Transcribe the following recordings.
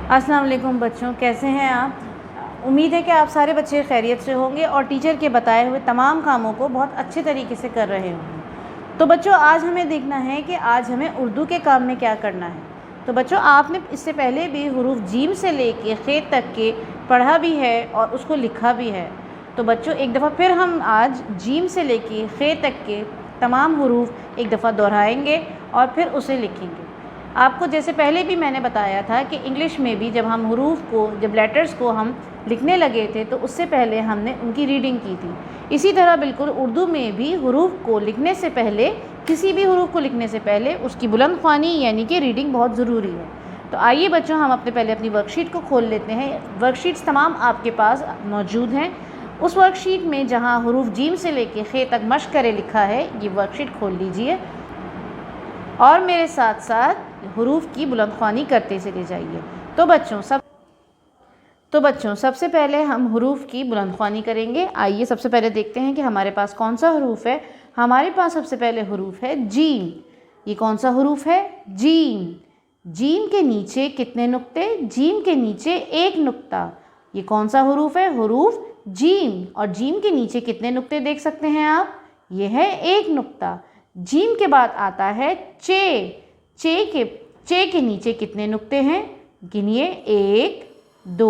अस्सलाम वालेकुम बच्चों, कैसे हैं आप? उम्मीद है कि आप सारे बच्चे खैरियत से होंगे और टीचर के बताए हुए तमाम कामों को बहुत अच्छे तरीके से कर रहे होंगे। तो बच्चों, आज हमें देखना है कि आज हमें उर्दू के काम में क्या करना है। तो बच्चों, आपने इससे पहले भी हुरूफ जीम से लेके खे तक के पढ़ा भी है और उसको लिखा भी है। तो बच्चों, एक दफ़ा फिर हम आज जीम से लेके खे तक के तमाम हुरूफ एक दफ़ा दोहराएंगे और फिर उसे लिखेंगे। आपको जैसे पहले भी मैंने बताया था कि इंग्लिश में भी जब हम हुरूफ को, जब लेटर्स को हम लिखने लगे थे तो उससे पहले हमने उनकी रीडिंग की थी। इसी तरह बिल्कुल उर्दू में भी हुरूफ को लिखने से पहले, किसी भी हुरूफ को लिखने से पहले उसकी बुलंद ख्वानी यानी कि रीडिंग बहुत ज़रूरी है। तो आइए बच्चों, हम पहले अपनी वर्कशीट को खोल लेते हैं। वर्कशीट्स तमाम आपके पास मौजूद हैं। उस वर्कशीट में जहाँ हुरूफ जीम से लेके खे तक मश्क करे लिखा है, ये वर्कशीट खोल लीजिए और मेरे साथ साथ हुरूफ की बुलंद ख्वानी करते चले जाइए। तो बच्चों सबसे पहले हम हुरूफ की बुलंद ख्वानी करेंगे। आइए सबसे पहले देखते हैं कि हमारे पास कौन सा हुरूफ है। हमारे पास सबसे पहले हुरूफ है जीम। ये कौन सा हुरूफ है? जीम। जीम के नीचे कितने नुक्ते? जीम के नीचे एक नुक्ता। ये कौन सा हुरूफ है? हुरूफ जीम। और जीम के नीचे कितने नुक्ते देख सकते हैं आप? ये है एक नुक्ता। जीम के बाद आता है चे। चे के नीचे कितने नुक्ते हैं? गिनिए, 1, 2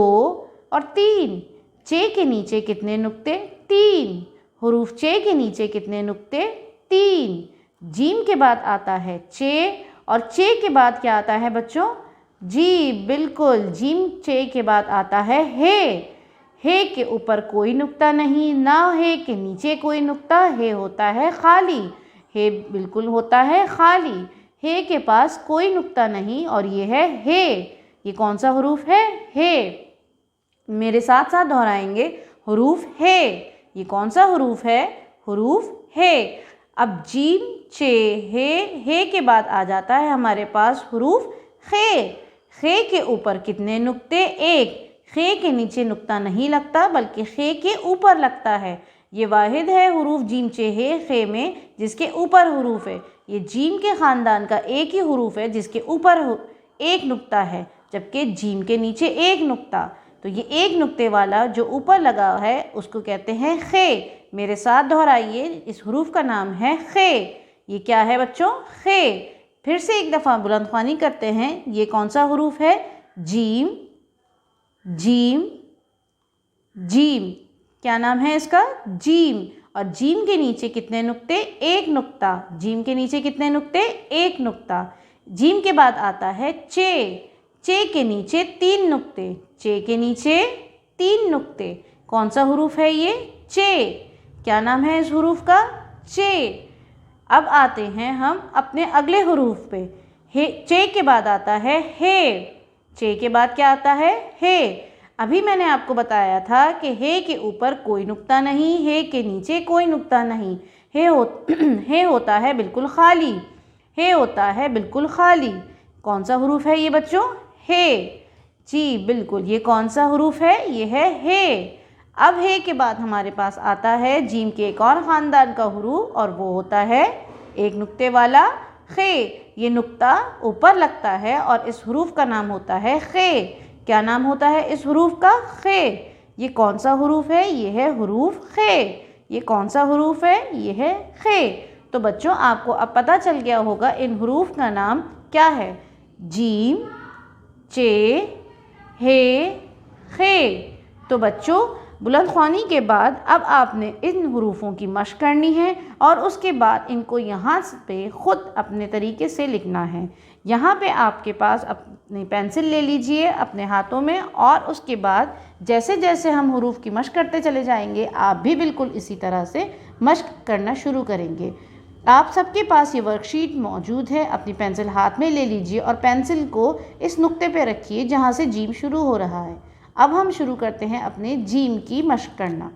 और 3। चे के नीचे कितने नुक्ते? 3। हुरूफ चे के नीचे कितने नुक्ते? 3। जीम के बाद आता है चे और चे के बाद क्या आता है बच्चों? जी बिल्कुल, जीम चे के बाद आता है हे। हे के ऊपर कोई नुक्ता नहीं, ना हे के नीचे कोई नुक्ता। हे होता है खाली। हे बिल्कुल होता है खाली। हे के पास कोई नुक्ता नहीं और ये है हे। ये कौन सा हुरूफ है? हे। मेरे साथ साथ दोहराएंगे, हुरूफ हे। ये कौन सा हुरूफ है? हुरूफ हे। अब जीम चे हे के बाद आ जाता है हमारे पास हुरूफ खे। खे के ऊपर कितने नुक्ते? 1। खे के नीचे नुक्ता नहीं लगता बल्कि खे के ऊपर लगता है। ये वाहिद है हुरूफ जीम चे हे खे में जिसके ऊपर हुरूफ है। ये जीम के ख़ानदान का एक ही हुरूफ है जिसके ऊपर एक नुक्ता है, जबकि जीम के नीचे एक नुक्ता। तो ये एक नुक्ते वाला जो ऊपर लगा है उसको कहते हैं खे। मेरे साथ दोहराइए, इस हुरूफ का नाम है खे। ये क्या है बच्चों? खे। फिर से एक दफ़ा बुलंद ख्वानी करते हैं। ये कौन सा हुरूफ है? जीम। जीम। जीम। क्या नाम है इसका? जीम। और जीम के नीचे कितने नुक्ते? एक नुक्ता। जीम के नीचे कितने नुक्ते? एक नुक्ता। जीम के बाद आता है चे। चे के नीचे 3 नुक्ते। चे के नीचे 3 नुक्ते। कौन सा हुरूफ है ये? चे। क्या नाम है इस हुरूफ का? चे। अब आते हैं हम अपने अगले हुरूफ पे। हे। चे के बाद आता है हे। चे के बाद क्या आता है? हे। अभी मैंने आपको बताया था कि हे के ऊपर कोई नुक्ता नहीं, हे के नीचे कोई नुक्ता नहीं। हे होता है बिल्कुल खाली। हे होता है बिल्कुल खाली। कौन सा हुरूफ है ये बच्चों? हे। जी बिल्कुल, ये कौन सा हुरूफ है? ये है हे। अब हे के बाद हमारे पास आता है जीम के एक और ख़ानदान का हुरूफ और वो होता है एक नुक्ते वाला खे। ये नुक्ता ऊपर लगता है और इस हुरूफ का नाम होता है खे। क्या नाम होता है इस हुरूफ का? खे। ये कौन सा हुरूफ है? ये है हुरूफ खे। ये कौन सा हुरूफ है? ये है खे। तो बच्चों, आपको अब पता चल गया होगा इन हुरूफ का नाम क्या है। जीम, चे, हे, खे। तो बच्चों, बुलंद ख्वानी के बाद अब आपने इन हुरूफों की मश्क करनी है और उसके बाद इनको यहाँ पे ख़ुद अपने तरीके से लिखना है। यहाँ पे आपके पास अपनी पेंसिल ले लीजिए अपने हाथों में और उसके बाद जैसे जैसे हम हुरूफ की मश्क करते चले जाएंगे, आप भी बिल्कुल इसी तरह से मश्क करना शुरू करेंगे। आप सबके पास ये वर्कशीट मौजूद है। अपनी पेंसिल हाथ में ले लीजिए और पेंसिल को इस नुक्ते पे रखिए जहाँ से जीम शुरू हो रहा है। अब हम शुरू करते हैं अपने जीम की मश्क करना।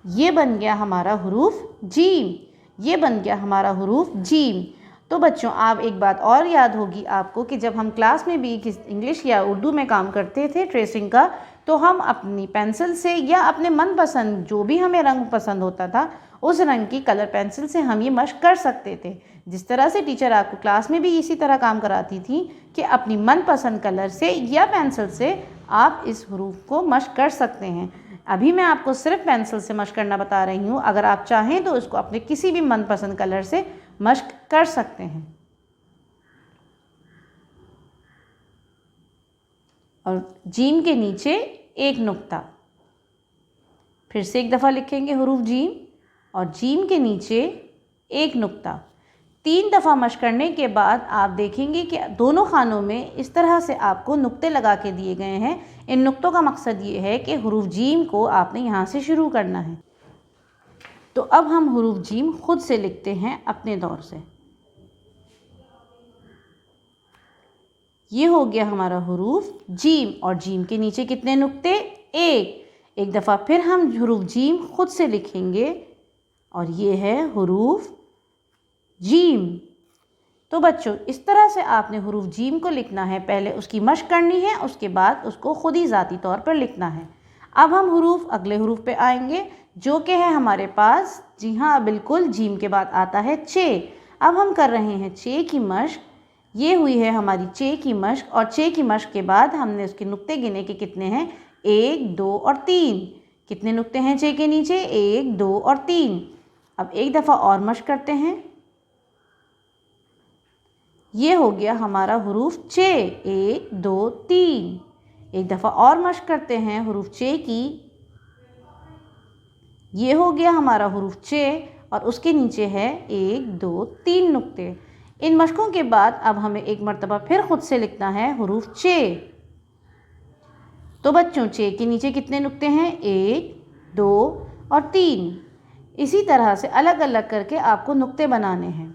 ये बन गया हमारा हुरूफ जीम। ये बन गया हमारा हुरूफ जीम। तो बच्चों, आप एक बात और याद होगी आपको कि जब हम क्लास में भी इंग्लिश या उर्दू में काम करते थे ट्रेसिंग का, तो हम अपनी पेंसिल से या अपने मनपसंद जो भी हमें रंग पसंद होता था उस रंग की कलर पेंसिल से हम ये मश्क कर सकते थे। जिस तरह से टीचर आपको क्लास में भी इसी तरह काम कराती थी कि अपनी मनपसंद कलर से या पेंसिल से आप इस हरूफ को मश्क कर सकते हैं। अभी मैं आपको सिर्फ पेंसिल से मश्क करना बता रही हूँ, अगर आप चाहें तो इसको अपने किसी भी मनपसंद कलर से मश्क कर सकते हैं। और जीम के नीचे एक नुक्ता, फिर से एक दफ़ा लिखेंगे हरूफ जीम और जीम के नीचे एक नुक्ता। 3 दफ़ा मश्क करने के बाद आप देखेंगे कि दोनों खानों में इस तरह से आपको नुक्ते लगा के दिए गए हैं। इन नुक्तों का मकसद ये है कि हरूफ जीम को आपने यहाँ से शुरू करना है। तो अब हम हरूफ जीम खुद से लिखते हैं अपने दौर से। ये हो गया हमारा हरूफ जीम और जीम के नीचे कितने नुक्ते? एक दफ़ा फिर हम हरूफ जीम खुद से लिखेंगे और ये है हरूफ जीम। तो बच्चों इस तरह से आपने हरूफ जीम को लिखना है, पहले उसकी मश्क करनी है, उसके बाद उसको खुद ही ज़ाती तौर पर लिखना है। अब हम अगले हरूफ पे आएंगे जो कि है हमारे पास, जी हाँ बिल्कुल, जीम के बाद आता है चे। अब हम कर रहे हैं चे की मश्क। ये हुई है हमारी चे की मश्क और चे की मश्क के बाद हमने उसके नुक्ते गिने कि कितने हैं, 1, 2 और 3। कितने नुक्ते हैं चे के नीचे? 1, 2 और 3। अब एक दफ़ा और मश्क करते हैं। ये हो गया हमारा हरूफ चे, 1, 2, 3। एक दफ़ा और मश्क करते हैं हरूफ चे की। ये हो गया हमारा हरूफ चे और उसके नीचे है 1, 2, 3 नुक्ते। इन मशकों के बाद अब हमें एक मरतबा फिर खुद से लिखना है हरूफ चे। तो बच्चों चे के नीचे कितने नुक्ते हैं? 1, 2 और 3। इसी तरह से अलग अलग करके आपको नुक्ते बनाने हैं।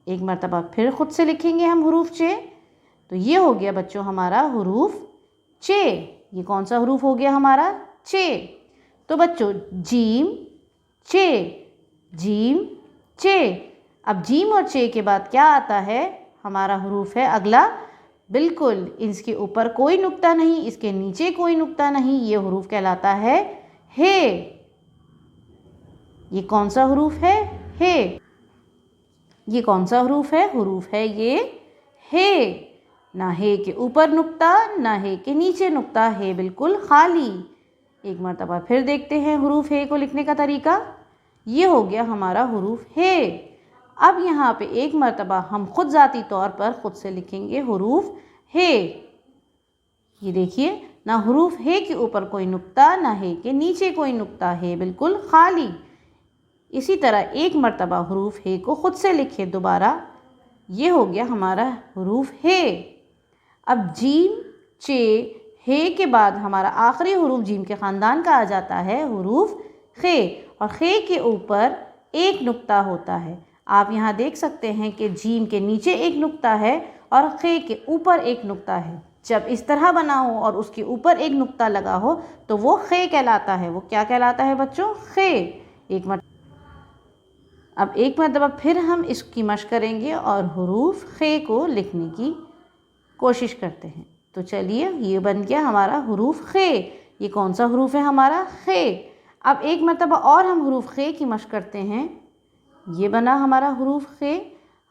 एक मरतबा फिर खुद से लिखेंगे हम हरूफ चे। तो ये हो गया बच्चों हमारा हरूफ चे। ये कौन सा हरूफ हो गया हमारा? चे। तो बच्चों जीम चे, जीम चे। अब जीम और चे के बाद क्या आता है? हमारा हरूफ है अगला, बिल्कुल इसके ऊपर कोई नुक्ता नहीं, इसके नीचे कोई नुक्ता नहीं, ये हरूफ कहलाता है हे। ये कौन सा हरूफ है? हे। ये कौन सा हरूफ है? हरूफ है ये हे। ना हे के ऊपर नुक्ता, ना हे के नीचे नुक्ता, हे बिल्कुल खाली। एक मरतबा फिर देखते हैं हरूफ हे को लिखने का तरीका। ये हो गया हमारा हरूफ हे। अब यहाँ पे एक मरतबा हम खुद ज़ाती तौर पर खुद से लिखेंगे हरूफ हे। ये देखिए, ना हरूफ हे के ऊपर कोई नुक्ता, ना हे के नीचे कोई नुक्ता, हे बिल्कुल खाली। इसी तरह एक मरतबा हरूफ हे को खुद से लिखे दोबारा। ये हो गया हमारा हरूफ हे। अब जीम चे हे के बाद हमारा आखिरी हरूफ जीम के ख़ानदान का आ जाता है हरूफ खे और खे के ऊपर एक नुक्ता होता है। आप यहाँ देख सकते हैं कि जीम के नीचे एक नुक्ता है और खे के ऊपर एक नुक्ता है। जब इस तरह बना हो और उसके ऊपर एक नुक्ता लगा हो तो वो खे कहलाता है। वो क्या कहलाता है बच्चों? खे। अब एक मरतबा फिर हम इसकी मश्क करेंगे और हरूफ खे को लिखने की कोशिश करते हैं। तो चलिए, ये बन गया हमारा हरूफ खे। ये कौन सा हरूफ है हमारा? खे। अब एक मरतबा और हम हरूफ खे की मश्क करते हैं। ये बना हमारा हरूफ खे।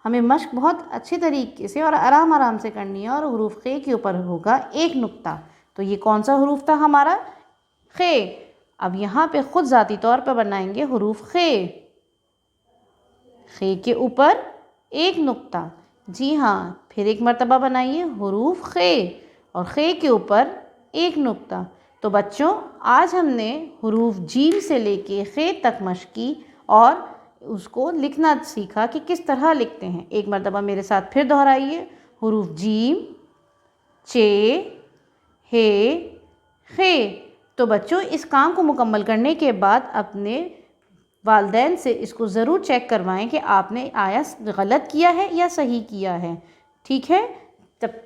हमें मश्क बहुत अच्छे तरीके से और आराम आराम से करनी है और हरूफ खे के ऊपर होगा एक नुक्ता। तो ये कौन सा हरूफ था हमारा? खे। अब यहाँ पे खुद ज़ाती तौर पर बनाएंगे हरूफ खे। खे के ऊपर एक नुक्ता, जी हाँ, फिर एक मरतबा बनाइए हरूफ खे और खे के ऊपर एक नुक्ता। तो बच्चों आज हमने हरूफ जीम से लेके खे तक मश्क की और उसको लिखना सीखा कि किस तरह लिखते हैं। एक मरतबा मेरे साथ फिर दोहराइए, हरूफ जीम चे हे खे। तो बच्चों इस काम को मुकम्मल करने के बाद अपने वालिदैन से इसको ज़रूर चेक करवाएं कि आपने आया गलत किया है या सही किया है। ठीक है, तब